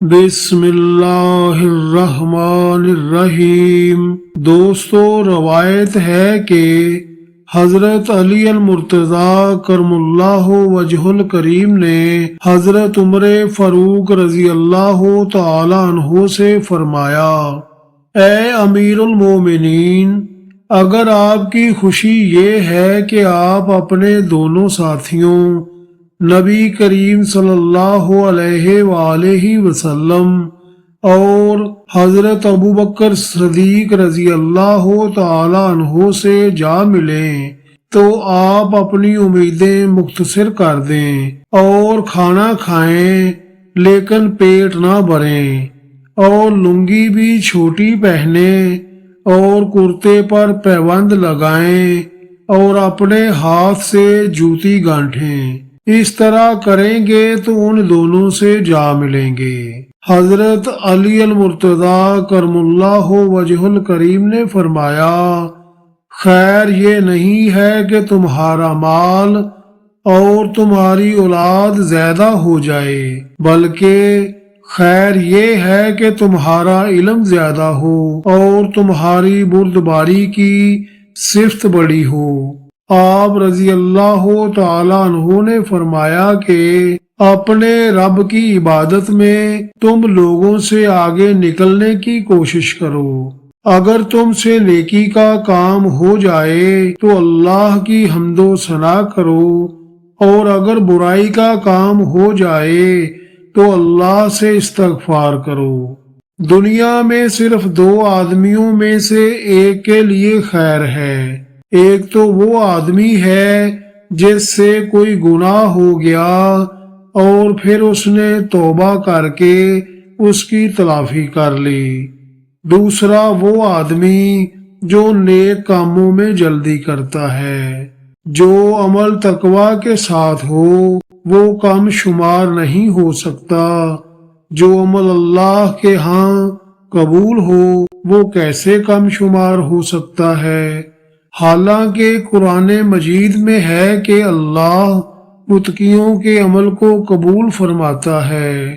بسم اللہ الرحمن الرحیم۔ دوستو، روایت ہے کہ حضرت علی المرتضیٰ کرم اللہ وجہ الکریم نے حضرت عمر فاروق رضی اللہ تعالی عنہ سے فرمایا، اے امیر المومنین، اگر آپ کی خوشی یہ ہے کہ آپ اپنے دونوں ساتھیوں نبی کریم صلی اللہ علیہ وآلہ وسلم اور حضرت ابوبکر صدیق رضی اللہ تعالی عنہ سے جا ملیں تو آپ اپنی امیدیں مختصر کر دیں اور کھانا کھائیں لیکن پیٹ نہ بھریں، اور لنگی بھی چھوٹی پہنیں اور کرتے پر پیوند لگائیں اور اپنے ہاتھ سے جوتی گانٹھیں۔ اس طرح کریں گے تو ان دونوں سے جا ملیں گے۔ حضرت علی المرتضیٰ کرم اللہ وجہ الکریم نے فرمایا، خیر یہ نہیں ہے کہ تمہارا مال اور تمہاری اولاد زیادہ ہو جائے، بلکہ خیر یہ ہے کہ تمہارا علم زیادہ ہو اور تمہاری بردباری کی صفت بڑی ہو۔ آپ رضی اللہ تعالی عنہ نے فرمایا کہ اپنے رب کی عبادت میں تم لوگوں سے آگے نکلنے کی کوشش کرو۔ اگر تم سے نیکی کا کام ہو جائے تو اللہ کی حمد و ثنا کرو، اور اگر برائی کا کام ہو جائے تو اللہ سے استغفار کرو۔ دنیا میں صرف دو آدمیوں میں سے ایک کے لیے خیر ہے، ایک تو وہ آدمی ہے جس سے کوئی گناہ ہو گیا اور پھر اس نے توبہ کر کے اس کی تلافی کر لی، دوسرا وہ آدمی جو نیک کاموں میں جلدی کرتا ہے۔ جو عمل تقوی کے ساتھ ہو وہ کم شمار نہیں ہو سکتا، جو عمل اللہ کے ہاں قبول ہو وہ کیسے کم شمار ہو سکتا ہے؟ حالانکہ قرآن مجید میں ہے کہ اللہ متقیوں کے عمل کو قبول فرماتا ہے۔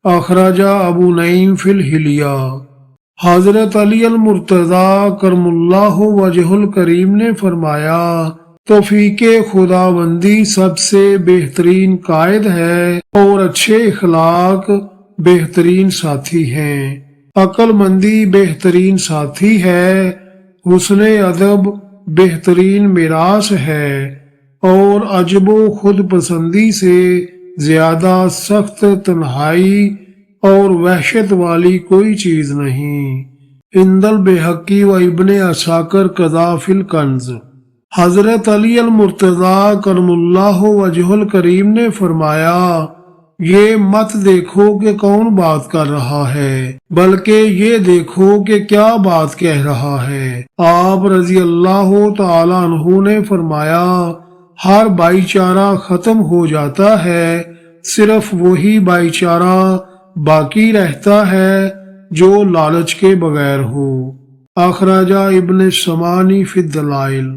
اخرجہ ابو نعیم فی الحلیہ۔ حضرت علی المرتضیٰ کرم اللہ وجہ الکریم نے فرمایا، توفیق خداوندی سب سے بہترین قائد ہے اور اچھے اخلاق بہترین ساتھی ہیں۔ عقل مندی بہترین ساتھی ہے، حسن ادب بہترین میراث ہے، اور عجب و خود پسندی سے زیادہ سخت تنہائی اور وحشت والی کوئی چیز نہیں۔ عند البیہقی و ابن عساکر کذا فی الکنز۔ حضرت علی المرتضیٰ کرم اللہ وجہ الکریم نے فرمایا، یہ مت دیکھو کہ کون بات کر رہا ہے، بلکہ یہ دیکھو کہ کیا بات کہہ رہا ہے۔ آپ رضی اللہ تعالی عنہ نے فرمایا، ہر بھائی چارہ ختم ہو جاتا ہے، صرف وہی بھائی چارہ باقی رہتا ہے جو لالچ کے بغیر ہو۔ اخرجہ ابن سمانی فی الدلائل۔